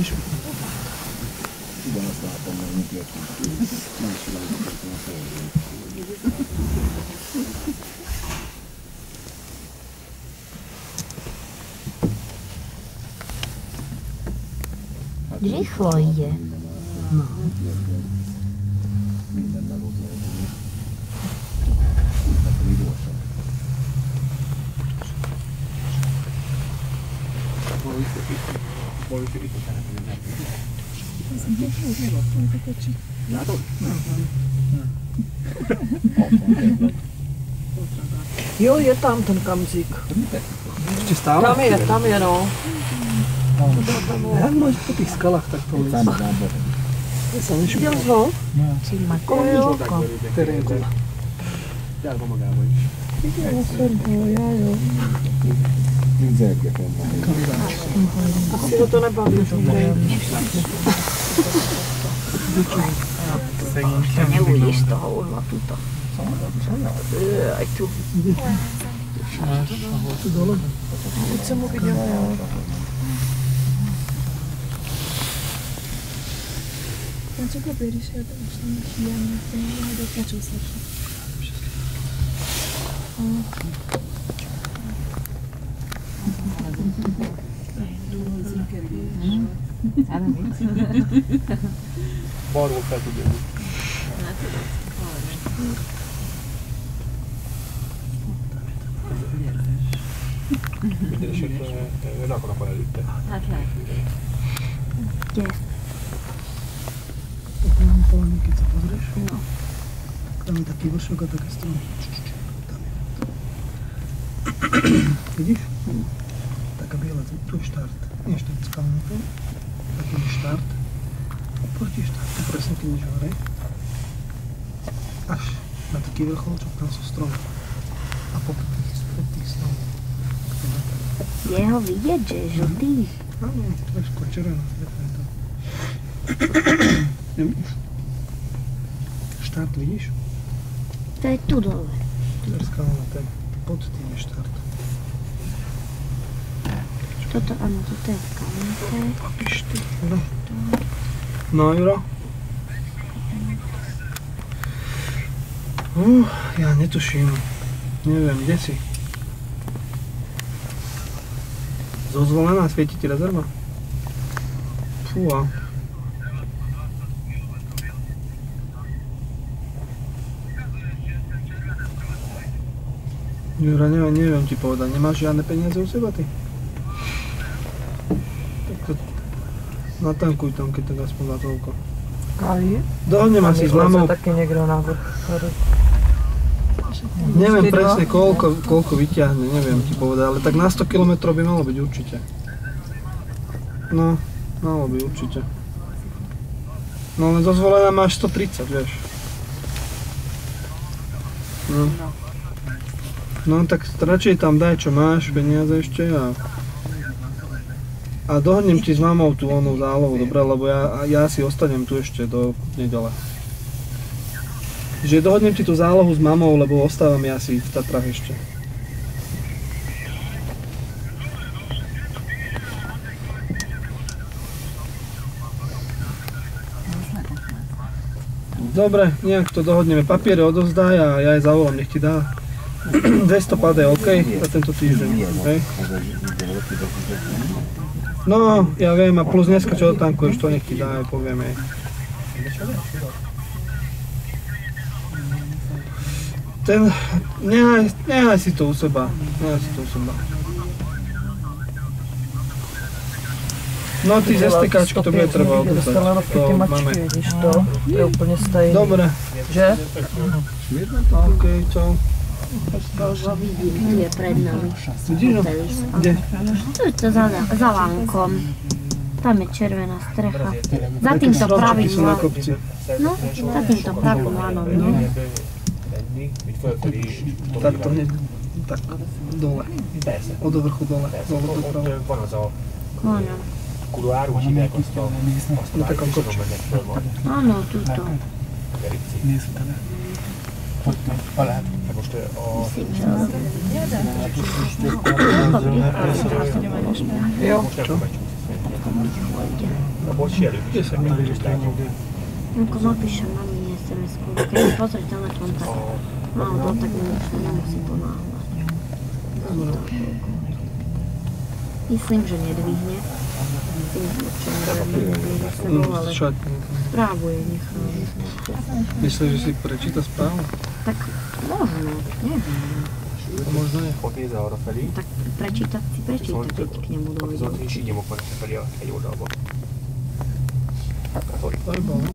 Vidíš? Ugyanazt látom meg, mint jöttünk. Más világokon a földön. Rýchlo ide. No. Mindennel ott lehet ülni. Hát pedig gyorsan. Valahogy itt a települőn. Látod? Jo, je tam ten kamzík. Ešte stále? Tam je no. Jak môžeš po tých skalách takto lísť? Száma zába. Sa nešuká. Viděl jsi ho? Jo, terénku. Járva magába is. Viděl jsem ho, já jo. Mint zergeken van. Asi ho to nebaví, že Neuvidíš z toho uhla tuto. Aj tu. Tu dole. Teď jsem ho viděla, jo. Co to by, když je to už příjemné, to je dokážu slyšet. Balról fel tudja jönni. Minden esetre rakonap előtte. Hát lehet. Gyere. Mám polný, keď sa pozrieš. No. Tam je taký vršok a také stromy. Tam je. Vidíš? Taká biela, tu je štart. Nie štart skalníkov. Taký je štart. Proti štartu presne keď ideš hore. Až na taký vrcholčok, tam sú stromy. A popod tých stromov. Je ho vidieť, že je žltý? Áno, to je skôr červená. Nevidíš? Štart vidíš? To je tu dole. Tu je skalná, tak pod tým je štart. Toto, áno, toto je skalnice. No, Juro? Ja netuším. Neviem, kde si? Zozvolená, svieti ti rezerva? Fúha. Jura, neviem ti povedať, nemáš žiadne peniaze u seba ty? Tak to natankuj tam, keď tak aspoň za toľko. Kali? Dohodnem asi s mamou. Taky někdo na vrch. Neviem presne koľko vyťahne, neviem ti povedať, ale tak na 100 km by malo byť určite. No, malo by určite. No len zozvolená máš 130, vieš. No tak radšej tam daj čo máš, peniaze ešte a dohodnem ti s mamou tú onú zálohu, dobre, lebo ja si ostanem tu ešte do nedele. Že dohodnem ti tú zálohu s mamou, lebo ostávam ja si v Tatrách ešte. Dobre, nejak to dohodneme. Papiere odovzdaj a ja jej zavolám, nech ti dá. 200 pade, OK? Za tento týždeň, hej? No, ja viem, a plus dneska čo dotankuješ, to nech ti dá, poviem jej. Nehaj si to u seba, No ty z STKčky to bude treba odostať, to máme. To je úplně stejný. Dobre. Že? OK, čau. Je pred nami. Vidíš ho? Kde? Tu je to za lánkom. Tam je červená strecha. Za týmto pravým lánom. No, za týmto pravým lánom, nie? Tak to hneď, tak dole. Od vrchu dole. Áno. Kuloáru, hogy hívják azt a Áno, tuto. Nie sú teda. alá. Most a... Jo. Most elfogadjuk. Kde sa mi Ako napíšem mami SMS-ku, keď mi pozrie telefón, tak náhodou, tak mi už nemusí ponáhľať. Myslím, že nedvihne. Myslím, že určite nedvihne za sebou, ale správu je nechám. Myslíš, že si prečíta správu? Tak možno, neviem. Možno nie. Tak prečítať si prečíta, keď k nemu dojde. To je bolo.